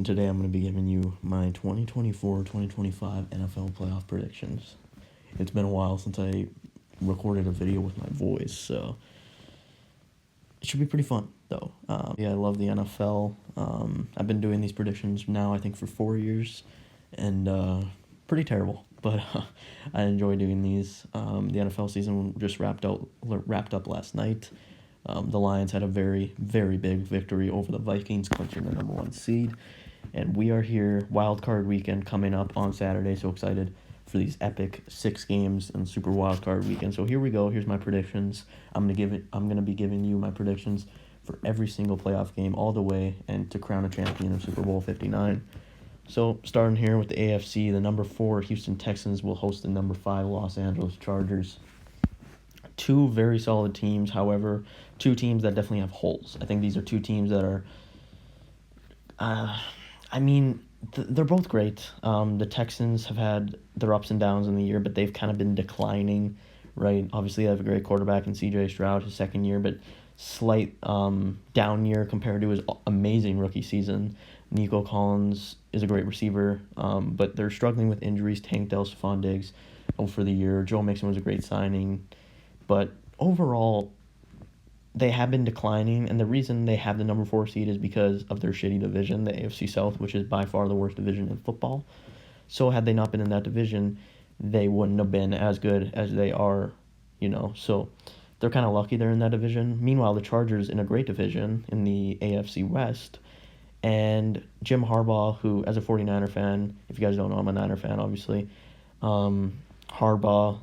and today I'm going to be giving you my 2024-2025 NFL playoff predictions. It's been a while since I recorded a video with my voice, so it should be pretty fun, though. I love the NFL. I've been doing these predictions now, I think, for 4 years, and pretty terrible, but I enjoy doing these. The NFL season just wrapped up last night. The Lions had a very, very big victory over the Vikings, clinching the number 1 seed. And we are here, wild card weekend coming up on Saturday. So excited for these epic 6 games and super wild card weekend. So here we go. Here's my predictions. I'm gonna be giving you my predictions for every single playoff game all the way and to crown a champion of Super Bowl 59. So starting here with the AFC, the number 4 Houston Texans will host the number 5 Los Angeles Chargers. 2 very solid teams, however, 2 teams that definitely have holes. I think these are 2 teams that are, they're both great. The Texans have had their ups and downs in the year, but they've kind of been declining, right? Obviously, they have a great quarterback in C.J. Stroud, his second year, but slight down year compared to his amazing rookie season. Nico Collins is a great receiver, but they're struggling with injuries. Tank Dell, Stephon Diggs out for the year. Joe Mixon was a great signing. But overall, they have been declining, and the reason they have the number 4 seed is because of their shitty division, the AFC South, which is by far the worst division in football. So had they not been in that division, they wouldn't have been as good as they are, So they're kind of lucky they're in that division. Meanwhile, the Chargers in a great division in the AFC West, and Jim Harbaugh, who, as a 49er fan, if you guys don't know, I'm a Niner fan, obviously, Harbaugh,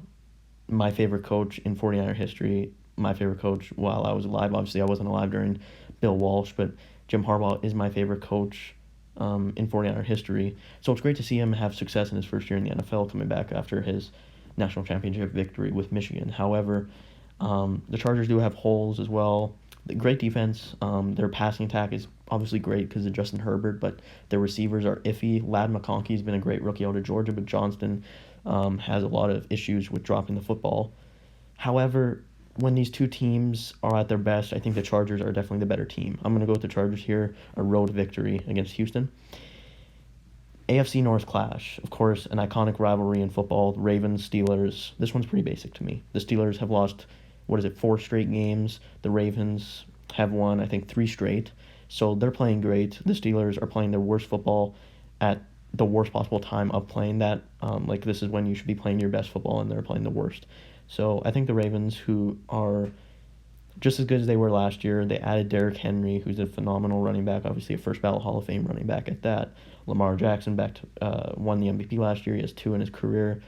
my favorite coach in 49er history, my favorite coach while I was alive. Obviously, I wasn't alive during Bill Walsh, but Jim Harbaugh is my favorite coach in 49er history. So it's great to see him have success in his first year in the NFL, coming back after his national championship victory with Michigan. However, the Chargers do have holes as well. The great defense. Their passing attack is obviously great because of Justin Herbert, but their receivers are iffy. Ladd McConkey's been a great rookie out of Georgia, but Johnston has a lot of issues with dropping the football. However, when these 2 teams are at their best, I think the Chargers are definitely the better team. I'm going to go with the Chargers here, a road victory against Houston. AFC North clash, of course, an iconic rivalry in football, Ravens, Steelers. This one's pretty basic to me. The Steelers have lost, 4 straight games. The Ravens have won, I think, 3 straight. So they're playing great. The Steelers are playing their worst football at the worst possible time of playing that. This is when you should be playing your best football, and they're playing the worst. So I think the Ravens, who are just as good as they were last year, they added Derrick Henry, who's a phenomenal running back, obviously a first ballot Hall of Fame running back at that. Lamar Jackson won the MVP last year. He has 2 in his career.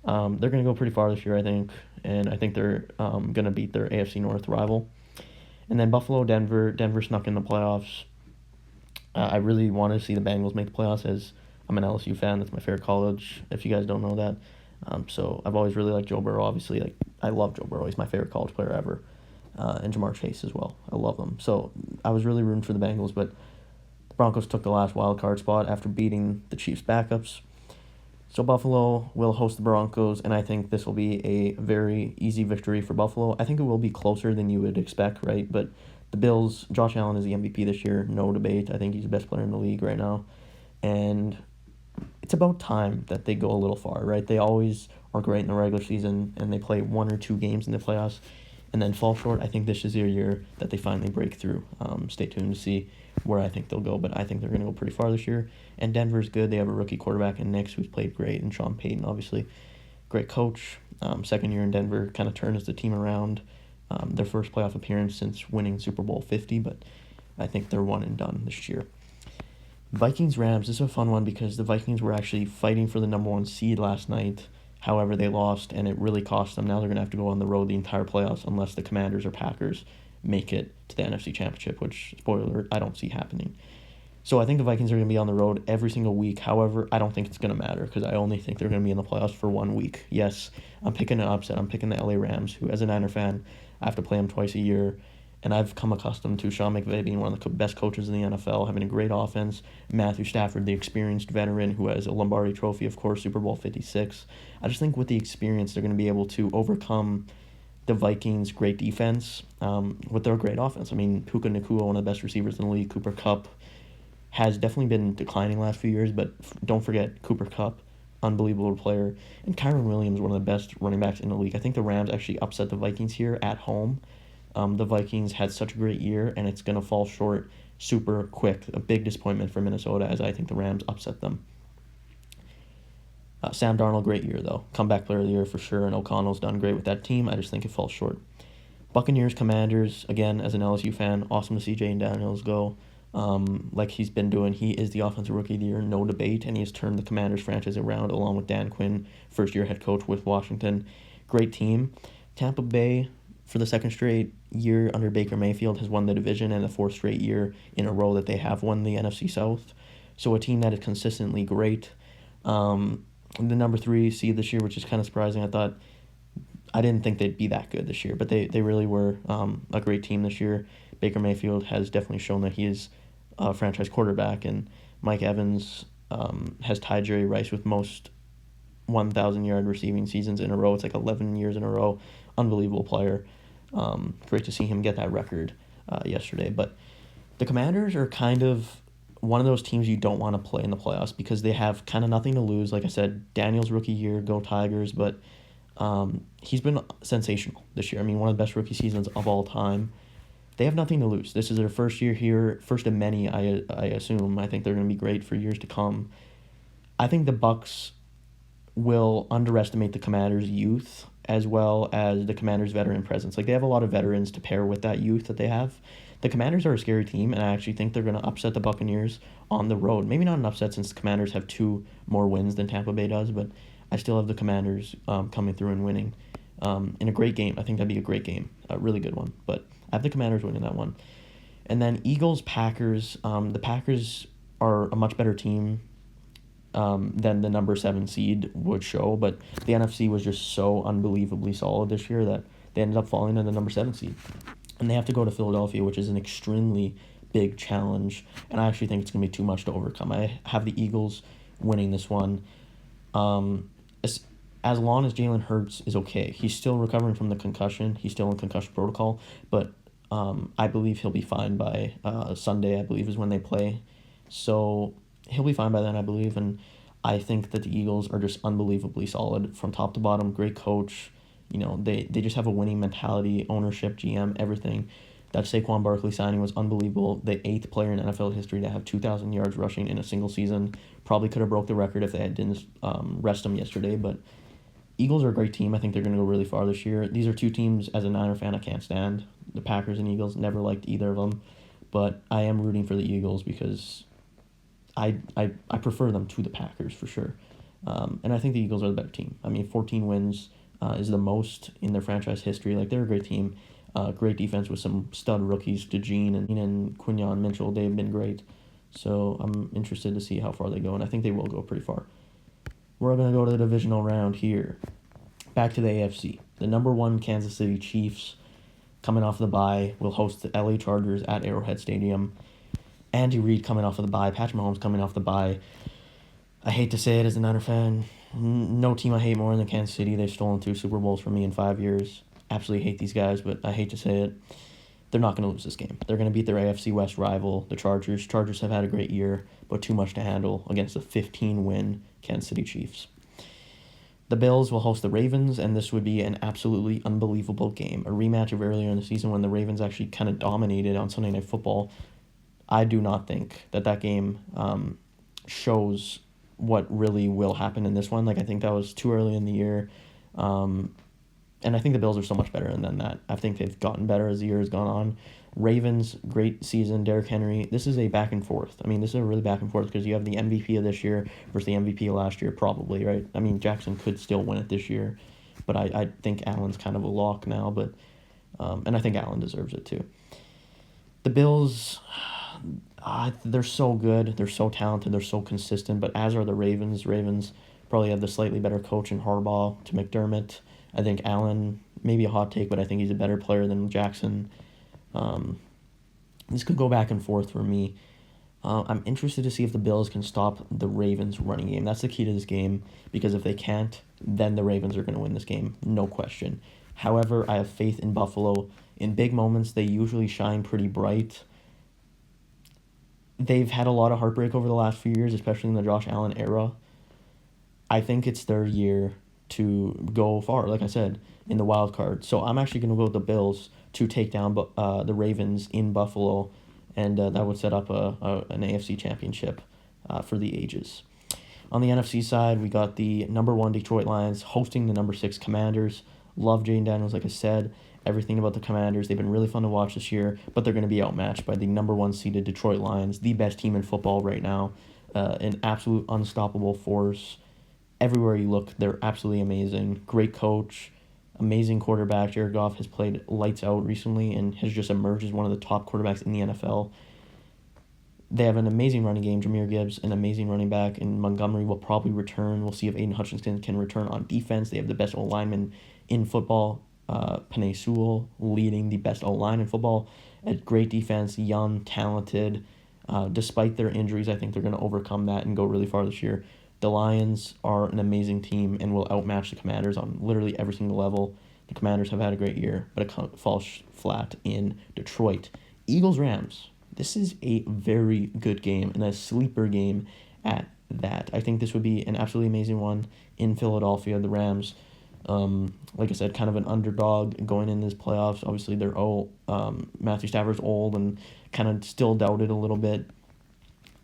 They're going to go pretty far this year, I think, and I think they're going to beat their AFC North rival. And then Buffalo, Denver. Denver snuck in the playoffs. I really want to see the Bengals make the playoffs, as I'm an LSU fan. That's my favorite college, if you guys don't know that. So I've always really liked Joe Burrow. Obviously, I love Joe Burrow. He's my favorite college player ever. And Jamar Chase as well. I love them. So I was really rooting for the Bengals, but the Broncos took the last wild card spot after beating the Chiefs' backups. So Buffalo will host the Broncos, and I think this will be a very easy victory for Buffalo. I think it will be closer than you would expect, right? But the Bills, Josh Allen is the MVP this year, no debate. I think he's the best player in the league right now. And it's about time that they go a little far, right? They always are great in the regular season, and they play 1 or 2 games in the playoffs and then fall short. I think this is their year that they finally break through. Stay tuned to see where I think they'll go, but I think they're going to go pretty far this year. And Denver's good. They have a rookie quarterback in Nix, who's played great, and Sean Payton, obviously, great coach. Second year in Denver, kind of turns the team around. Their first playoff appearance since winning Super Bowl 50, but I think they're one and done this year. Vikings-Rams, this is a fun one because the Vikings were actually fighting for the number 1 seed last night. However, they lost, and it really cost them. Now they're going to have to go on the road the entire playoffs unless the Commanders or Packers make it to the NFC Championship, which, spoiler alert, I don't see happening. So I think the Vikings are going to be on the road every single week. However, I don't think it's going to matter because I only think they're going to be in the playoffs for 1 week. Yes, I'm picking an upset. I'm picking the LA Rams, who, as a Niner fan, I have to play them twice a year. And I've come accustomed to Sean McVay being one of the best coaches in the NFL, having a great offense. Matthew Stafford, the experienced veteran who has a Lombardi trophy, of course, Super Bowl 56. I just think with the experience, they're going to be able to overcome the Vikings' great defense with their great offense. I mean, Puka Nacua, one of the best receivers in the league, Cooper Kupp, has definitely been declining last few years, but don't forget Cooper Kupp, unbelievable player, and Kyron Williams, one of the best running backs in the league. I think the Rams actually upset the Vikings here at home. The Vikings had such a great year, and it's going to fall short super quick. A big disappointment for Minnesota, as I think the Rams upset them. Sam Darnold, great year, though. Comeback player of the year for sure, and O'Connell's done great with that team. I just think it falls short. Buccaneers, Commanders, again, as an LSU fan, awesome to see Jayden Daniels go. Like he's been doing. He is the offensive rookie of the year, no debate, and he has turned the Commanders franchise around along with Dan Quinn, first-year head coach with Washington. Great team. Tampa Bay, for the second straight year under Baker Mayfield, has won the division, and the fourth straight year in a row that they have won the NFC South. So a team that is consistently great. The number 3 seed this year, which is kind of surprising. I didn't think they'd be that good this year, but they really were a great team this year. Baker Mayfield has definitely shown that he is a franchise quarterback, and Mike Evans has tied Jerry Rice with most 1,000-yard receiving seasons in a row. It's like 11 years in a row. Unbelievable player. Great to see him get that record yesterday. But the Commanders are kind of one of those teams you don't want to play in the playoffs because they have kind of nothing to lose. Like I said, Daniels rookie year, go Tigers, but he's been sensational this year. I mean, one of the best rookie seasons of all time. They have nothing to lose. This is their first year here, first of many, I assume. I think they're going to be great for years to come. I think the Bucs will underestimate the Commanders' youth as well as the Commanders' veteran presence. Like, they have a lot of veterans to pair with that youth that they have. The Commanders are a scary team, and I actually think they're going to upset the Buccaneers on the road. Maybe not an upset since the Commanders have 2 more wins than Tampa Bay does, but I still have the Commanders coming through and winning in a great game. I think that'd be a great game, a really good one. But I have the Commanders winning that one. And then Eagles, Packers. The Packers are a much better team than the number 7 seed would show, but the NFC was just so unbelievably solid this year that they ended up falling to the number 7 seed. And they have to go to Philadelphia, which is an extremely big challenge, and I actually think it's going to be too much to overcome. I have the Eagles winning this one. As long as Jalen Hurts is okay. He's still recovering from the concussion. He's still in concussion protocol, but I believe he'll be fine by Sunday, I believe, is when they play. So he'll be fine by then, I believe, and I think that the Eagles are just unbelievably solid from top to bottom. Great coach. You know, they just have a winning mentality, ownership, GM, everything. That Saquon Barkley signing was unbelievable. The 8th player in NFL history to have 2,000 yards rushing in a single season. Probably could have broke the record if they didn't rest him yesterday, but Eagles are a great team. I think they're going to go really far this year. These are 2 teams, as a Niner fan, I can't stand. The Packers and Eagles, never liked either of them, but I am rooting for the Eagles because I prefer them to the Packers for sure. And I think the Eagles are the better team. I mean, 14 wins is the most in their franchise history. Like, they're a great team. Great defense with some stud rookies, DeGene and Quinyon Mitchell. They've been great. So I'm interested to see how far they go, and I think they will go pretty far. We're going to go to the divisional round here. Back to the AFC. The number 1 Kansas City Chiefs, coming off the bye, will host the LA Chargers at Arrowhead Stadium. Andy Reid coming off of the bye. Patrick Mahomes coming off the bye. I hate to say it as a Niner fan. No team I hate more than Kansas City. They've stolen 2 Super Bowls from me in 5 years. Absolutely hate these guys, but I hate to say it. They're not going to lose this game. They're going to beat their AFC West rival, the Chargers. Chargers have had a great year, but too much to handle against the 15-win Kansas City Chiefs. The Bills will host the Ravens, and this would be an absolutely unbelievable game. A rematch of earlier in the season when the Ravens actually kind of dominated on Sunday Night Football. I do not think that game shows what really will happen in this one. Like, I think that was too early in the year. And I think the Bills are so much better than that. I think they've gotten better as the year has gone on. Ravens, great season. Derrick Henry. This is a back and forth. I mean, this is a really back and forth because you have the MVP of this year versus the MVP of last year, probably, right? I mean, Jackson could still win it this year, but I think Allen's kind of a lock now. But and I think Allen deserves it too. The Bills, they're so good. They're so talented. They're so consistent. But as are the Ravens. Ravens probably have the slightly better coach in Harbaugh to McDermott. I think Allen, maybe a hot take, but I think he's a better player than Jackson. This could go back and forth for me. I'm interested to see if the Bills can stop the Ravens' running game. That's the key to this game, because if they can't, then the Ravens are going to win this game, no question. However, I have faith in Buffalo. In big moments, they usually shine pretty bright. they've had a lot of heartbreak over the last few years, especially in the Josh Allen era. I think it's their year to go far, like I said, in the wild card. So I'm actually going to go with the Bills to take down the Ravens in Buffalo, and that would set up an AFC championship for the ages. On the NFC side, we got the number 1 Detroit Lions hosting the number 6 Commanders. Love Jane Daniels, like I said. Everything about the Commanders. They've been really fun to watch this year, but they're going to be outmatched by the number 1 seeded Detroit Lions, the best team in football right now. An absolute unstoppable force. Everywhere you look, they're absolutely amazing. Great coach, amazing quarterback. Jared Goff has played lights out recently and has just emerged as one of the top quarterbacks in the NFL. They have an amazing running game. Jahmyr Gibbs, an amazing running back, and Montgomery will probably return. We'll see if Aiden Hutchinson can return on defense. They have the best O-lineman in football. Penei Sewell leading the best O-line in football. A great defense, young, talented. Despite their injuries, I think they're going to overcome that and go really far this year. The Lions are an amazing team and will outmatch the Commanders on literally every single level. The Commanders have had a great year, but it falls flat in Detroit. Eagles-Rams. This is a very good game and a sleeper game at that. I think this would be an absolutely amazing one in Philadelphia. The Rams, like I said, kind of an underdog going in this playoffs. Obviously, they're old. Matthew Stafford's old and kind of still doubted a little bit.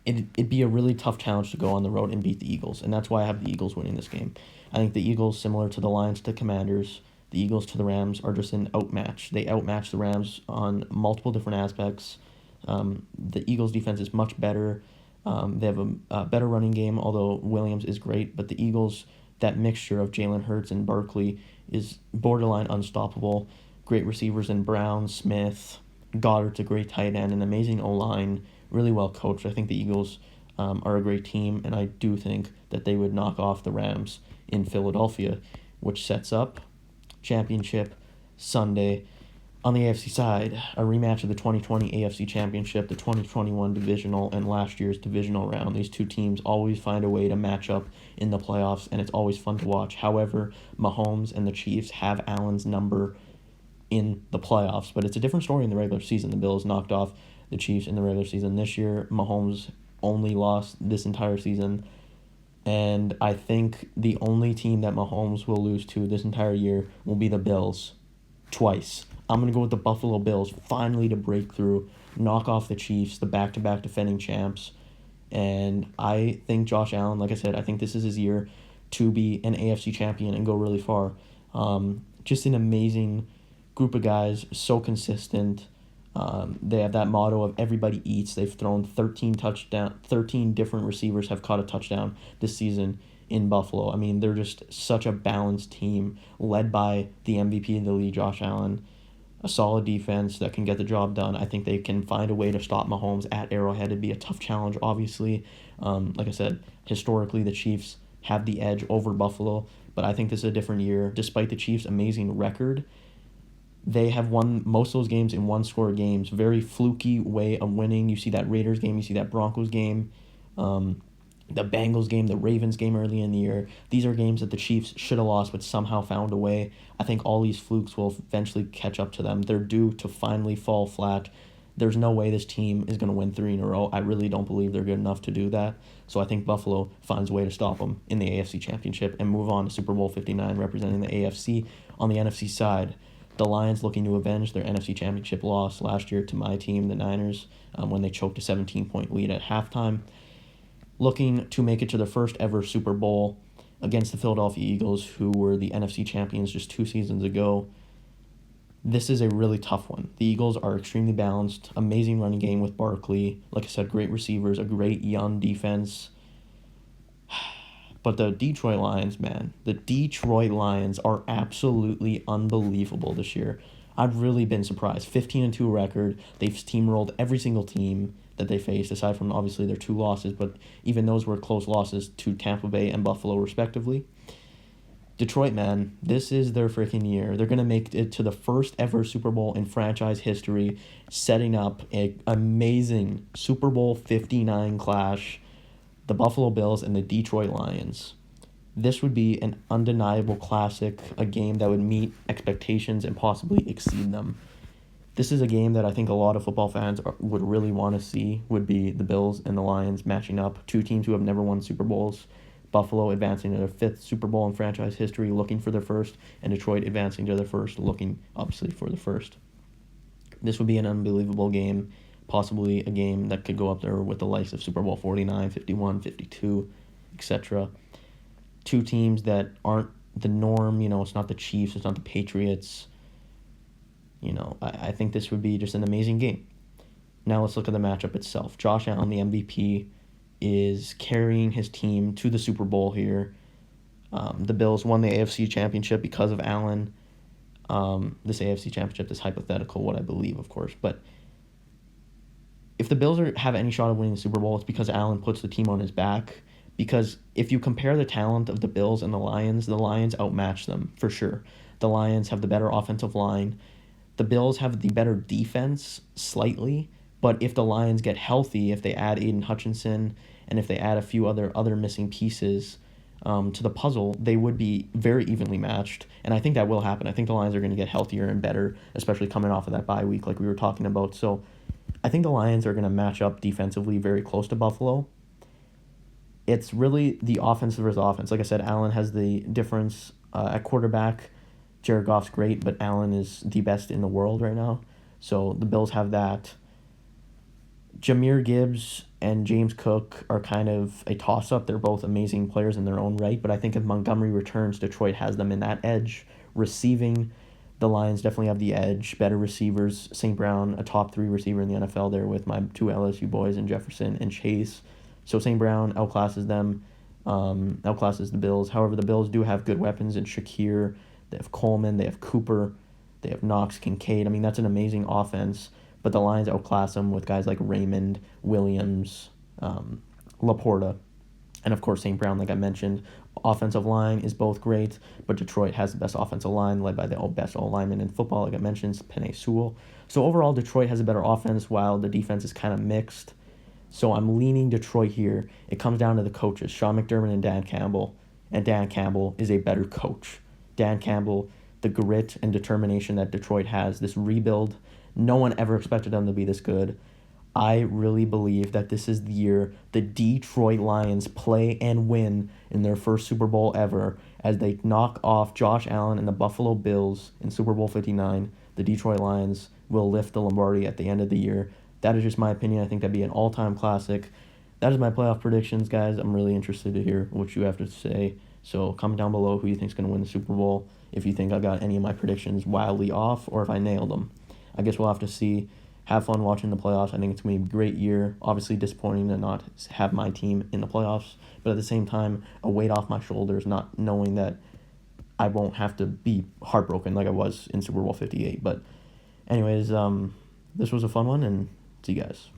It'd be a really tough challenge to go on the road and beat the Eagles, and that's why I have the Eagles winning this game. I think the Eagles, similar to the Lions to Commanders, the Eagles to the Rams, are just an outmatch. They outmatch the Rams on multiple different aspects. The Eagles' defense is much better. They have a better running game, although Williams is great. But the Eagles, that mixture of Jalen Hurts and Barkley is borderline unstoppable. Great receivers in Brown, Smith, Goddard's a great tight end, an amazing O-line, really well coached. I think the Eagles are a great team, and I do think that they would knock off the Rams in Philadelphia, which sets up championship Sunday. On the AFC side, a rematch of the 2020 AFC Championship, the 2021 divisional, and last year's divisional round. These two teams always find a way to match up in the playoffs, and it's always fun to watch. However, Mahomes and the Chiefs have Allen's number in the playoffs, but it's a different story in the regular season. The Bills knocked off the Chiefs in the regular season this year. Mahomes only lost this entire season, and I think the only team that Mahomes will lose to this entire year will be the Bills, twice. I'm going to go with the Buffalo Bills, finally to break through, knock off the Chiefs, the back-to-back defending champs. And I think Josh Allen, like I said, I think this is his year to be an AFC champion and go really far. Just an amazing group of guys, so consistent. They have that motto of everybody eats. They've thrown 13 different receivers have caught a touchdown this season in Buffalo. I mean, they're just such a balanced team led by the MVP of the league, Josh Allen. A solid defense that can get the job done. I think they can find a way to stop Mahomes at Arrowhead. It'd be a tough challenge, obviously. Like I said, historically the Chiefs have the edge over Buffalo, but I think this is a different year. Despite the Chiefs' amazing record, they have won most of those games in one-score games. Very fluky way of winning. You see that Raiders game, you see that Broncos game, the Bengals game, the Ravens game early in the year. These are games that the Chiefs should have lost but somehow found a way. I think all these flukes will eventually catch up to them. They're due to finally fall flat. There's no way this team is going to win 3 in a row. I really don't believe they're good enough to do that. So I think Buffalo finds a way to stop them in the AFC Championship and move on to Super Bowl 59 representing the AFC. On the NFC side, the Lions looking to avenge their NFC Championship loss last year to my team, the Niners, when they choked a 17-point lead at halftime. Looking to make it to their first ever Super Bowl against the Philadelphia Eagles, who were the NFC champions just 2 seasons ago. This is a really tough one. The Eagles are extremely balanced, amazing running game with Barkley. Like I said, great receivers, a great young defense. But the Detroit Lions, man, the Detroit Lions are absolutely unbelievable this year. I've really been surprised. 15-2 record. They've steamrolled every single team that they faced, aside from obviously their 2 losses, but even those were close losses to Tampa Bay and Buffalo, respectively. Detroit, man, this is their freaking year. They're going to make it to the first ever Super Bowl in franchise history, setting up an amazing Super Bowl 59 clash, the Buffalo Bills and the Detroit Lions. This would be an undeniable classic, a game that would meet expectations and possibly exceed them. This is a game that I think a lot of football fans would really want to see, would be the Bills and the Lions matching up. Two teams who have never won Super Bowls. Buffalo advancing to their 5th Super Bowl in franchise history, looking for their first, and Detroit advancing to their first, looking, obviously, for the first. This would be an unbelievable game, possibly a game that could go up there with the likes of Super Bowl 49, 51, 52, etc. Two teams that aren't the norm, it's not the Chiefs, it's not the Patriots. I think this would be just an amazing game. Now let's look at the matchup itself. Josh Allen, the MVP, is carrying his team to the Super Bowl here. The Bills won the AFC Championship because of Allen. This AFC Championship is hypothetical, what I believe, of course. But if the Bills have any shot of winning the Super Bowl, it's because Allen puts the team on his back. Because if you compare the talent of the Bills and the Lions outmatch them, for sure. The Lions have the better offensive line. The Bills have the better defense, slightly. But if the Lions get healthy, if they add Aiden Hutchinson, and if they add a few other missing pieces to the puzzle, they would be very evenly matched. And I think that will happen. I think the Lions are going to get healthier and better, especially coming off of that bye week like we were talking about. So I think the Lions are going to match up defensively very close to Buffalo. It's really the offense versus offense. Like I said, Allen has the difference at quarterback. Jared Goff's great, but Allen is the best in the world right now. So the Bills have that. Jahmyr Gibbs and James Cook are kind of a toss-up. They're both amazing players in their own right, but I think if Montgomery returns, Detroit has them in that edge. Receiving, the Lions definitely have the edge. Better receivers. St. Brown, a top 3 receiver in the NFL there with my 2 LSU boys in Jefferson and Chase. So St. Brown outclasses them, outclasses the Bills. However, the Bills do have good weapons in Shakir. They have Coleman. They have Cooper. They have Knox, Kincaid. I mean, that's an amazing offense. But the Lions outclass them with guys like Raymond, Williams, Laporta, and of course St. Brown, like I mentioned. Offensive line is both great, but Detroit has the best offensive line, led by the best lineman in football, like I mentioned, Penei Sewell. So overall, Detroit has a better offense, while the defense is kind of mixed. So I'm leaning Detroit here. It comes down to the coaches, Sean McDermott and Dan Campbell. And Dan Campbell is a better coach. Dan Campbell, the grit and determination that Detroit has, this rebuild, no one ever expected them to be this good. I really believe that this is the year the Detroit Lions play and win in their first Super Bowl ever as they knock off Josh Allen and the Buffalo Bills in Super Bowl 59. The Detroit Lions will lift the Lombardi at the end of the year. That is just my opinion. I think that'd be an all-time classic. That is my playoff predictions, guys. I'm really interested to hear what you have to say. So comment down below who you think is going to win the Super Bowl, if you think I got any of my predictions wildly off, or if I nailed them. I guess we'll have to see. Have fun watching the playoffs. I think it's going to be a great year. Obviously disappointing to not have my team in the playoffs, but at the same time, a weight off my shoulders, not knowing that I won't have to be heartbroken like I was in Super Bowl 58. But anyways, this was a fun one, and see you guys.